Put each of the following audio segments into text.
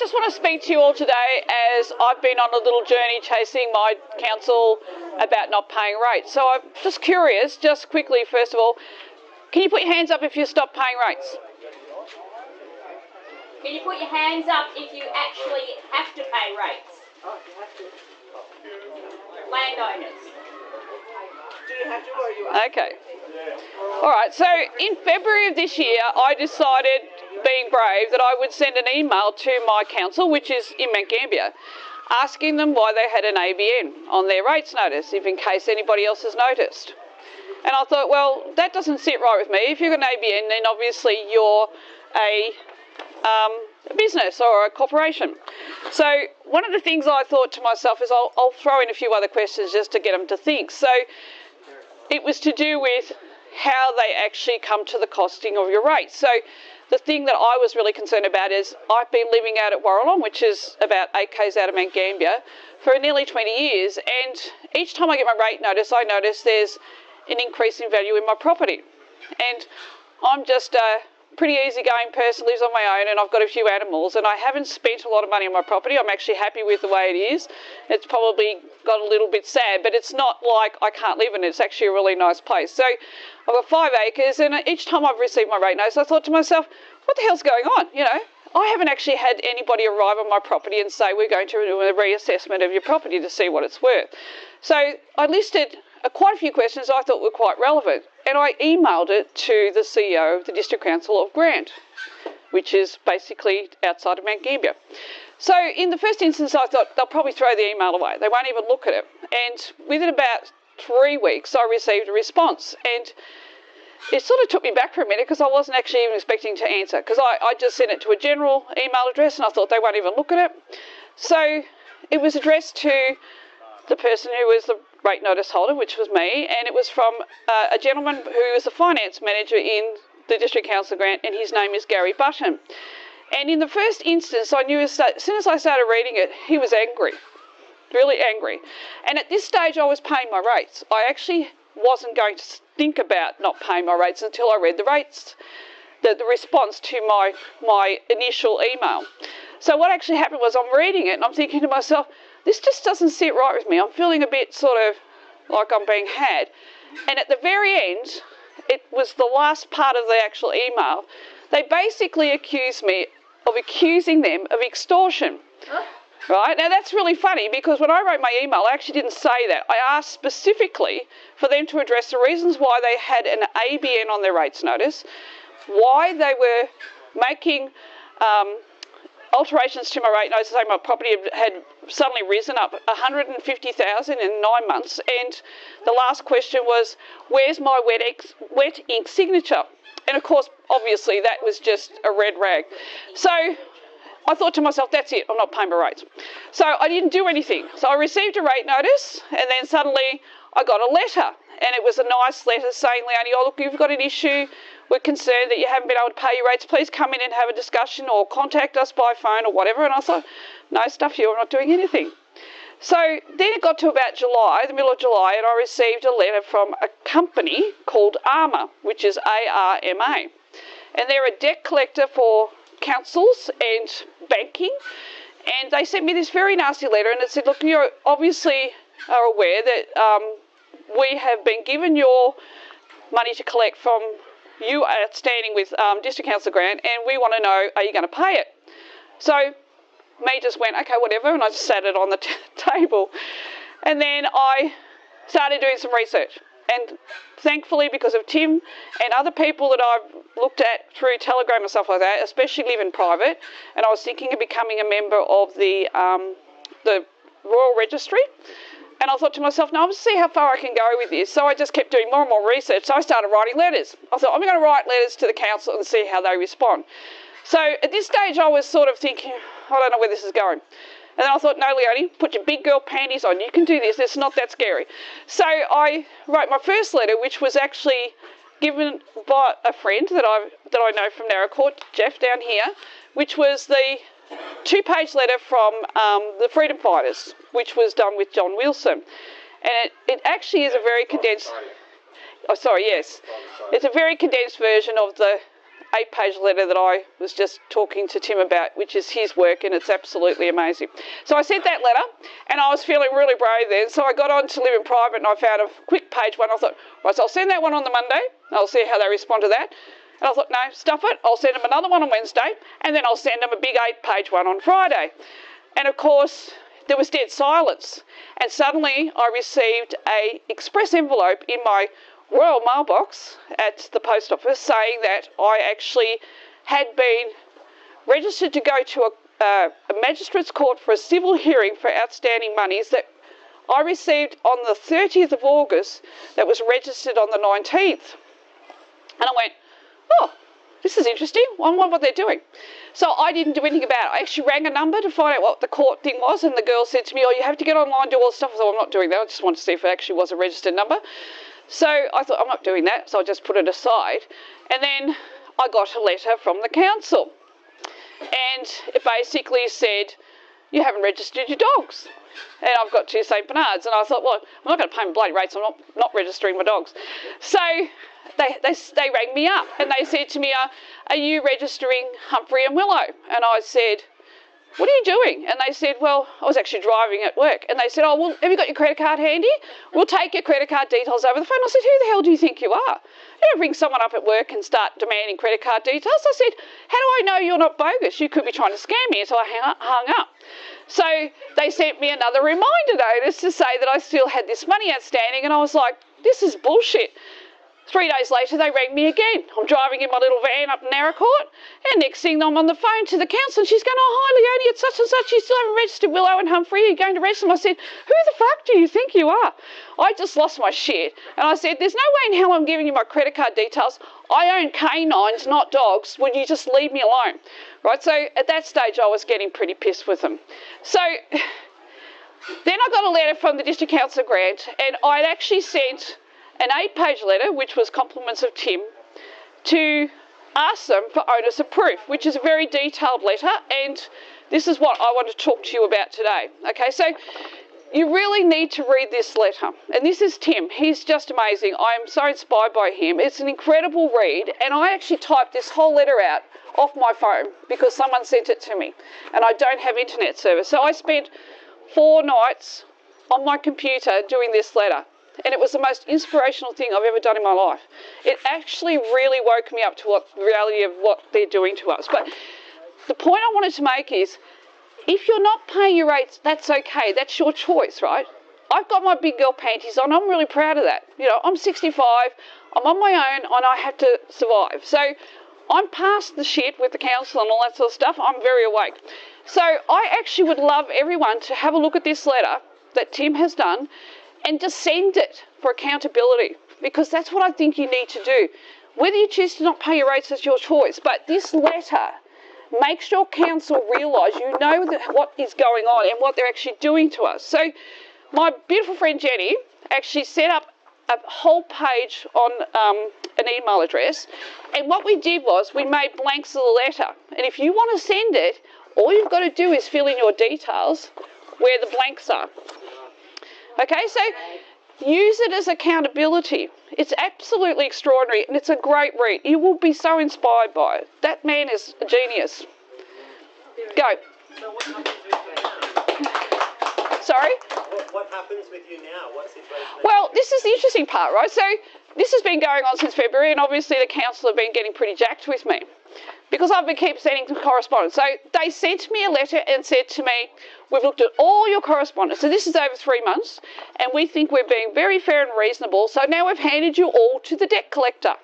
just want to speak to you all today as I've been on a little journey chasing my council about not paying rates. So I'm just curious, just quickly, first of all, can you put your hands up if you stop paying rates? Can you put your hands up if you actually have to pay rates? Oh, you have to. Landowners. Do you have to or you are? Okay. All right, so in February of this year, I decided, being brave, that I would send an email to my council, which is in Mount Gambier, asking them why they had an ABN on their rates notice, if in case anybody else has noticed. And I thought, well, that doesn't sit right with me. If you've got an ABN, then obviously you're a business or a corporation. So one of the things I thought to myself is I'll throw in a few other questions just to get them to think. So it was to do with how they actually come to the costing of your rates. So the thing that I was really concerned about is I've been living out at Warralong, which is about 8 k's out of Mount Gambier, for nearly 20 years. And each time I get my rate notice, I notice there's an increase in value in my property. And I'm just a pretty easygoing person, lives on my own, and I've got a few animals, and I haven't spent a lot of money on my property. I'm actually happy with the way it is. It's probably got a little bit sad, but it's not like I can't live in it. It's actually a really nice place. So I've got 5 acres, and each time I've received my rate notice, I thought to myself, what the hell's going on? You know, I haven't actually had anybody arrive on my property and say, we're going to do a reassessment of your property to see what it's worth. So I listed quite a few questions I thought were quite relevant, and I emailed it to the CEO of the District Council of Grant, which is basically outside of Mount Gambier. So in the first instance, I thought they'll probably throw the email away. They won't even look at it. And within about 3 weeks, I received a response, and it sort of took me back for a minute because I wasn't actually even expecting to answer, because I just sent it to a general email address and I thought they won't even look at it. So it was addressed to the person who was the rate notice holder, which was me, and it was from a gentleman who was the finance manager in the District Council Grant, and his name is Gary Button. And in the first instance, I knew as soon as I started reading it, he was angry, really angry. And at this stage, I was paying my rates. I actually wasn't going to think about not paying my rates until I read the rates, the response to my initial email. So what actually happened was I'm reading it and I'm thinking to myself, this just doesn't sit right with me. I'm feeling a bit sort of like I'm being had. And at the very end, it was the last part of the actual email, they basically accused me of accusing them of extortion. Huh? Right? Now that's really funny because when I wrote my email, I actually didn't say that. I asked specifically for them to address the reasons why they had an ABN on their rates notice, why they were making alterations to my rate notice, saying my property had suddenly risen up 150,000 in 9 months, and the last question was, where's my wet ink signature? And of course, obviously, that was just a red rag. So I thought to myself, that's it, I'm not paying my rates. So I didn't do anything. So I received a rate notice, and then suddenly I got a letter, and it was a nice letter saying, Leonie, oh, look, you've got an issue. We're concerned that you haven't been able to pay your rates. Please come in and have a discussion or contact us by phone or whatever. And I thought, no, stuff you, I'm not doing anything. So then it got to about July, the middle of July, and I received a letter from a company called ARMA, which is ARMA. And they're a debt collector for councils and banking. And they sent me this very nasty letter, and it said, look, you obviously are aware that we have been given your money to collect from you outstanding with District Council Grant, and we want to know, are you going to pay it? So me just went, okay, whatever, and I just sat it on the table. And then I started doing some research. And thankfully, because of Tim and other people that I've looked at through Telegram and stuff like that, especially Live in Private, and I was thinking of becoming a member of the Royal Registry. And I thought to myself, no, I'm going to see how far I can go with this. So I just kept doing more and more research. So I started writing letters. I thought, I'm going to write letters to the council and see how they respond. So at this stage, I was sort of thinking, I don't know where this is going. And then I thought, no, Leonie, put your big girl panties on. You can do this. It's not that scary. So I wrote my first letter, which was actually given by a friend that I know from Narra Court, Jeff, down here, which was the 2-page letter from the Freedom Fighters, which was done with John Wilson. And it actually is a very condensed... Oh, sorry, yes. It's a very condensed version of the 8-page letter that I was just talking to Tim about, which is his work, and it's absolutely amazing. So I sent that letter, and I was feeling really brave then, so I got on to Live in Private, and I found a quick page one. I thought, right, so I'll send that one on the Monday, and I'll see how they respond to that. And I thought, no, stuff it, I'll send them another one on Wednesday, and then I'll send them a big 8-page one on Friday. And of course, there was dead silence, and suddenly I received an express envelope in my Royal Mailbox at the post office saying that I actually had been registered to go to a magistrate's court for a civil hearing for outstanding monies that I received on the 30th of August that was registered on the 19th. And I went, oh, this is interesting. I wonder what they're doing. So I didn't do anything about it. I actually rang a number to find out what the court thing was, and the girl said to me, oh, you have to get online, do all the stuff. I thought, I'm not doing that. I just wanted to see if it actually was a registered number. So I thought, I'm not doing that, so I just put it aside. And then I got a letter from the council. And it basically said, you haven't registered your dogs. And I've got 2 St Bernards. And I thought, well, I'm not going to pay my bloody rates, I'm not registering my dogs. So they rang me up and they said to me, are you registering Humphrey and Willow? And I said, what are you doing? And they said, well, I was actually driving at work. And they said, oh, well, have you got your credit card handy? We'll take your credit card details over the phone. I said, who the hell do you think you are? You don't ring someone up at work and start demanding credit card details. I said, how do I know you're not bogus? You could be trying to scam me. So I hung up. So they sent me another reminder notice to say that I still had this money outstanding. And I was like, this is bullshit. 3 days later, they rang me again. I'm driving in my little van up in Narracourt, and next thing I'm on the phone to the council, and she's going, oh, hi, Leonie, it's such and such. You still haven't registered Willow and Humphrey. Are you going to register them? I said, who the fuck do you think you are? I just lost my shit. And I said, there's no way in hell I'm giving you my credit card details. I own canines, not dogs. Would you just leave me alone? Right, so at that stage, I was getting pretty pissed with them. So then I got a letter from the District Council grant, and I'd actually sent an 8-page letter, which was compliments of Tim, to ask them for onus of proof, which is a very detailed letter, and this is what I want to talk to you about today. Okay, so you really need to read this letter, and this is Tim. He's just amazing. I am so inspired by him. It's an incredible read, and I actually typed this whole letter out off my phone because someone sent it to me, and I don't have internet service. So I spent 4 nights on my computer doing this letter. And it was the most inspirational thing I've ever done in my life. It actually really woke me up to the reality of what they're doing to us. But the point I wanted to make is, if you're not paying your rates, that's okay. That's your choice, right? I've got my big girl panties on. I'm really proud of that. You know, I'm 65. I'm on my own, and I have to survive. So I'm past the shit with the council and all that sort of stuff. I'm very awake. So I actually would love everyone to have a look at this letter that Tim has done and just send it for accountability, because that's what I think you need to do. Whether you choose to not pay your rates is your choice, but this letter makes your council realise you know what is going on and what they're actually doing to us. So my beautiful friend Jenny actually set up a whole page on an email address, and what we did was we made blanks of the letter, and if you want to send it, all you've got to do is fill in your details where the blanks are. Okay, so use it as accountability. It's absolutely extraordinary, and it's a great read. You will be so inspired by it. That man is a genius. Go. So what happens with you now? Sorry? What happens with you now? What situation? Well, this is the interesting part, right? So this has been going on since February, and obviously the council have been getting pretty jacked with me because I've been keep sending correspondence. So they sent me a letter and said to me, we've looked at all your correspondence, so this is over 3 months, and we think we're being very fair and reasonable, so now we've handed you all to the debt collector.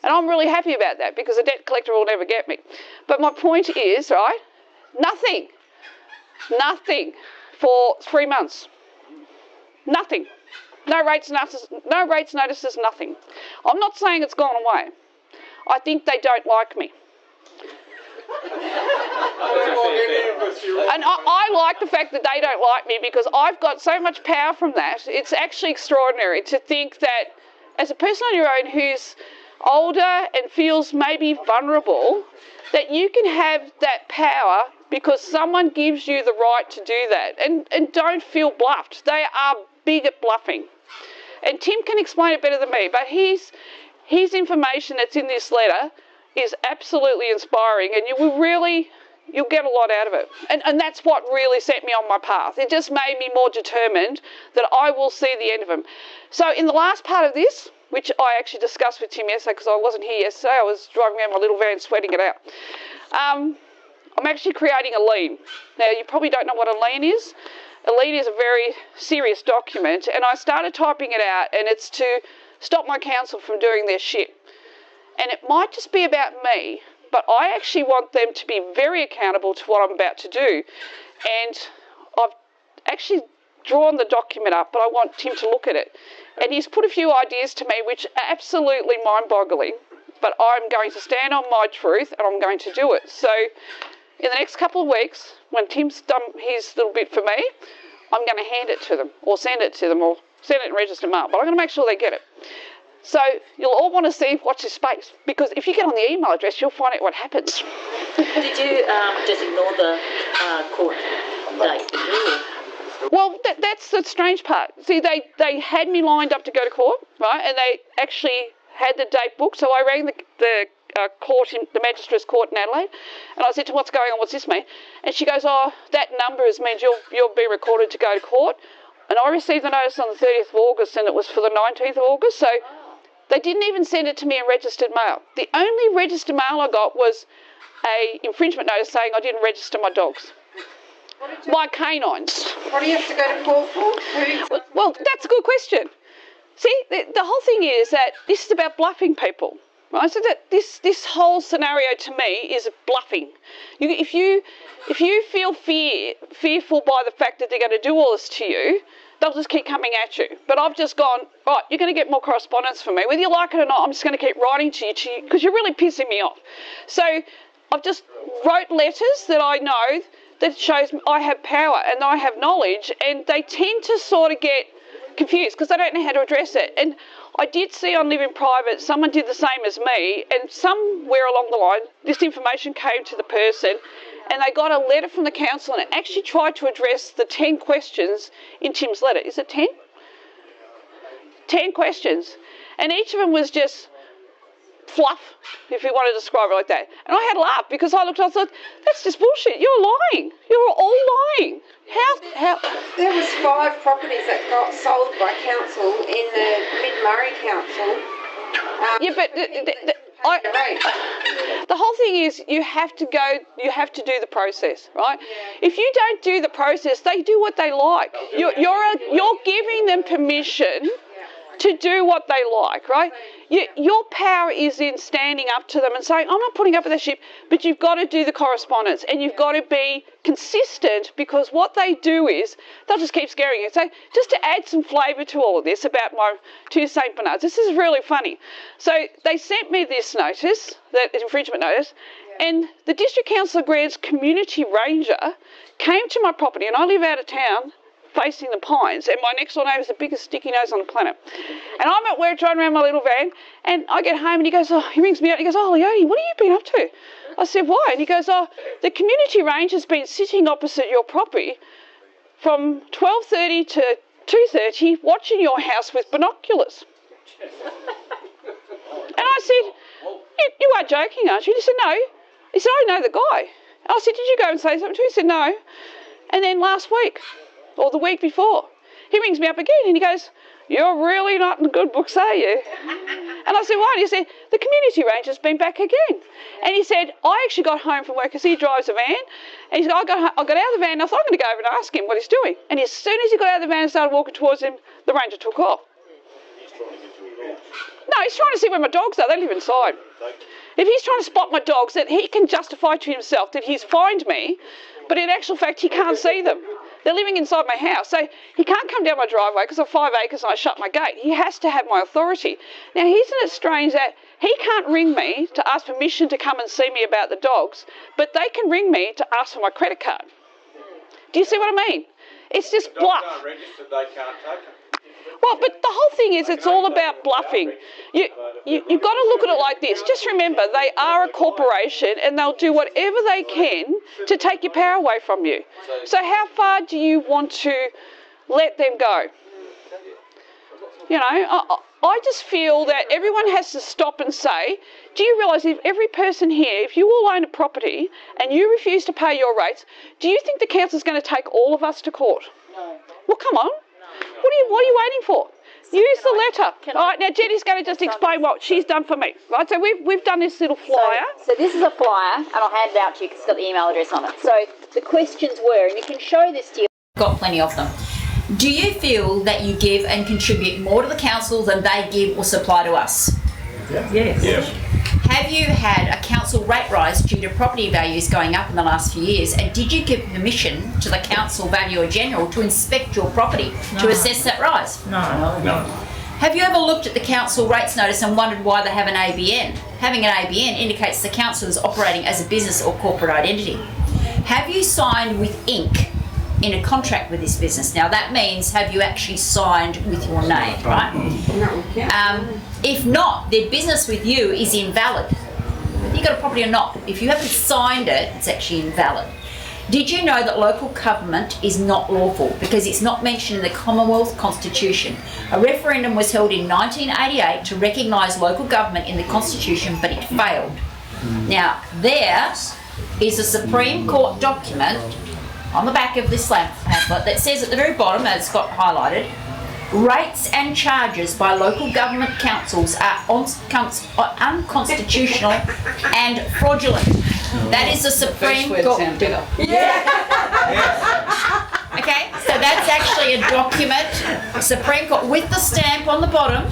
And I'm really happy about that, because the debt collector will never get me. But my point is, right, nothing for 3 months. Nothing. No rates notices, nothing. I'm not saying it's gone away. I think they don't like me. And I like the fact that they don't like me, because I've got so much power from that. It's actually extraordinary to think that as a person on your own who's older and feels maybe vulnerable, that you can have that power because someone gives you the right to do that. And don't feel bluffed. They are big at bluffing. And Tim can explain it better than me, but his information that's in this letter is absolutely inspiring, and you'll get a lot out of it. And that's what really set me on my path. It just made me more determined that I will see the end of them. So in the last part of this, which I actually discussed with Tim yesterday because I wasn't here yesterday, I was driving around my little van sweating it out. I'm actually creating a lien. Now, you probably don't know what a lien is. A lien is a very serious document, and I started typing it out, and it's to stop my council from doing their shit. And it might just be about me, but I actually want them to be very accountable to what I'm about to do. And I've actually drawn the document up, but I want Tim to look at it. And he's put a few ideas to me which are absolutely mind-boggling, but I'm going to stand on my truth and I'm going to do it. So in the next couple of weeks, when Tim's done his little bit for me, I'm going to hand it to them, or send it to them, or send it in registered mail, but I'm going to make sure they get it. So you'll all want to watch this space, because if you get on the email address, you'll find out what happens. Did you just ignore the court date? Well, that's the strange part. See, they had me lined up to go to court, right, and they actually had the date booked, so I rang the court, the magistrate's court in Adelaide, and I said to her, what's going on, what's this mean? And she goes, oh, that number means you'll be recorded to go to court. And I received the notice on the 30th of August, and it was for the 19th of August, so they didn't even send it to me in registered mail. The only registered mail I got was a infringement notice saying I didn't register my dogs. My canines. What do you have to go to court for? Well, that's a good question. See, the whole thing is that this is about bluffing people, right? So that this whole scenario to me is bluffing. If you feel fearful by the fact that they're going to do all this to you, they'll just keep coming at you. But I've just gone, right, you're going to get more correspondence from me. Whether you like it or not, I'm just going to keep writing to you because you're really pissing me off. So I've just wrote letters that I know that shows I have power and I have knowledge, and they tend to sort of get confused because they don't know how to address it. And I did see on Live in Private, someone did the same as me, and somewhere along the line, this information came to the person, and they got a letter from the council, and it actually tried to address the 10 questions in Tim's letter. Is it 10? 10 questions. And each of them was just fluff, if you want to describe it like that. And I had a laugh because I looked and I thought, that's just bullshit. You're lying. You're all lying. How? There was 5 properties that got sold by council in the Mid-Murray Council. Yeah, but the whole thing is you have to do the process, right? Yeah. If you don't do the process, they do what they like. You're giving them permission to do what they like, right? Your power is in standing up to them and saying, I'm not putting up with that shit, but you've got to do the correspondence and you've got to be consistent, because what they do is they'll just keep scaring you. So just to add some flavour to all of this about my 2 St Bernards, this is really funny. So they sent me this notice, that infringement notice, and the District Council of Grant's community ranger came to my property, and I live out of town, facing the pines, and my next door neighbour is the biggest sticky nose on the planet. And I'm at work driving around my little van, and I get home and he rings me up, he goes, oh, Leonie, what have you been up to? I said, why? And he goes, oh, the community range has been sitting opposite your property from 12:30 to 2:30 watching your house with binoculars. And I said, you are joking, aren't you? And he said, no. He said, I know the guy. And I said, did you go and say something to him? He said, no. And then last week, or the week before, he rings me up again and he goes, you're really not in the good books, are you? And I said, why? And he said, the community ranger's been back again. And he said, I actually got home from work because he drives a van. And he said, I got out of the van and I thought I'm going to go over and ask him what he's doing. And as soon as he got out of the van and started walking towards him, the ranger took off. No, he's trying to see where my dogs are. They live inside. If he's trying to spot my dogs, that he can justify to himself that he's fined me, but in actual fact he can't see them. They're living inside my house, so he can't come down my driveway because I've 5 acres and I shut my gate. He has to have my authority. Now, isn't it strange that he can't ring me to ask permission to come and see me about the dogs, but they can ring me to ask for my credit card? Do you see what I mean? It's just bluff. Dogs aren't registered, they can't take them. Well, but the whole thing is it's all about bluffing. You've got to look at it like this. Just remember, they are a corporation and they'll do whatever they can to take your power away from you. So how far do you want to let them go? You know, I just feel that everyone has to stop and say, do you realise if every person here, if you all own a property and you refuse to pay your rates, do you think the council's going to take all of us to court? No. Well, come on. What are you waiting for? Use the letter. All right, now Jenny's going to just explain what she's done for me. Right, so we've done this little flyer. So this is a flyer, and I'll hand it out to you because it's got the email address on it. So the questions were, and you can show this to you. Got plenty of them. Do you feel that you give and contribute more to the council than they give or supply to us? Yes. Yes. Have you had a council rate rise due to property values going up in the last few years? And did you give permission to the council valuer general to inspect your property to assess that rise? No. Have you ever looked at the council rates notice and wondered why they have an ABN? Having an ABN indicates the council is operating as a business or corporate identity. Have you signed with ink in a contract with this business? Now that means, have you actually signed with your name, right? If not, their business with you is invalid. Whether you got a property or not, if you haven't signed it, it's actually invalid. Did you know that local government is not lawful because it's not mentioned in the Commonwealth Constitution? A referendum was held in 1988 to recognise local government in the Constitution, but it failed. Now, there is a Supreme Court document on the back of this pamphlet that says at the very bottom, as it's got highlighted, rates and charges by local government councils are unconstitutional and fraudulent. That is the Supreme Court. Okay, so that's actually a document, Supreme Court, with the stamp on the bottom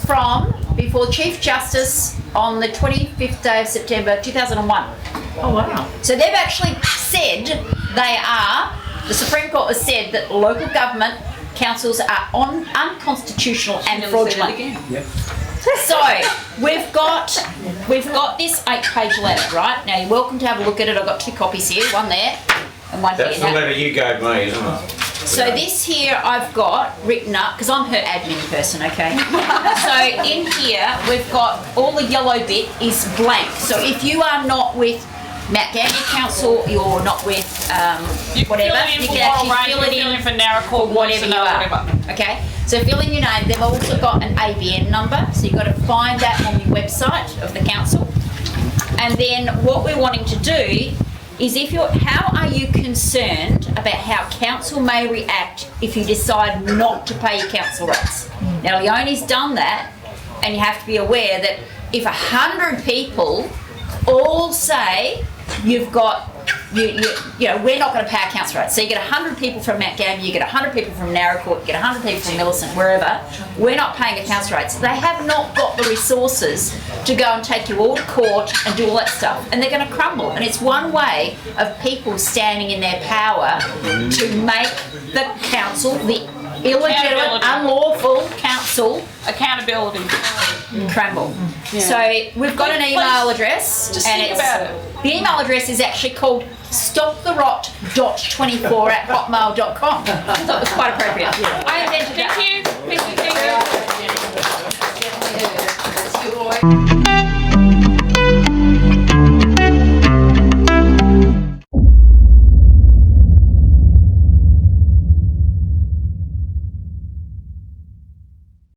from before Chief Justice on the 25th day of September 2001. Oh, wow. So they've actually said the Supreme Court has said that local government councils are unconstitutional and fraudulent. So we've got this 8-page letter, right? Now you're welcome to have a look at it. I've got 2 copies here, one there and one That's here. the letter you gave me, isn't it? So this here I've got written up, because I'm her admin person, okay? So in here we've got all the yellow bit is blank. So if you are not with Mount Gambier Council, you're not with whatever, you can actually fill it in for Narracool, whatever you are. Okay? So fill in your name. They've also got an ABN number, so you've got to find that on the website of the council. And then what we're wanting to do is how are you concerned about how council may react if you decide not to pay your council rates? Now Leonie's done that, and you have to be aware that if 100 people all say you've got, you know, we're not going to pay our council rates. So you get 100 people from Mount Gambier, you get 100 people from Narracool, you get 100 people from Millicent, wherever, we're not paying the council rates. They have not got the resources to go and take you all to court and do all that stuff. And they're going to crumble. And it's one way of people standing in their power to make the council, the illegitimate, unlawful council, Accountability. crumble. So we've got an email address, Just and think it's about it. the email address is actually called stoptherot.24@hotmail.com. I thought it was quite appropriate. I invented that. Thank you. Thank you.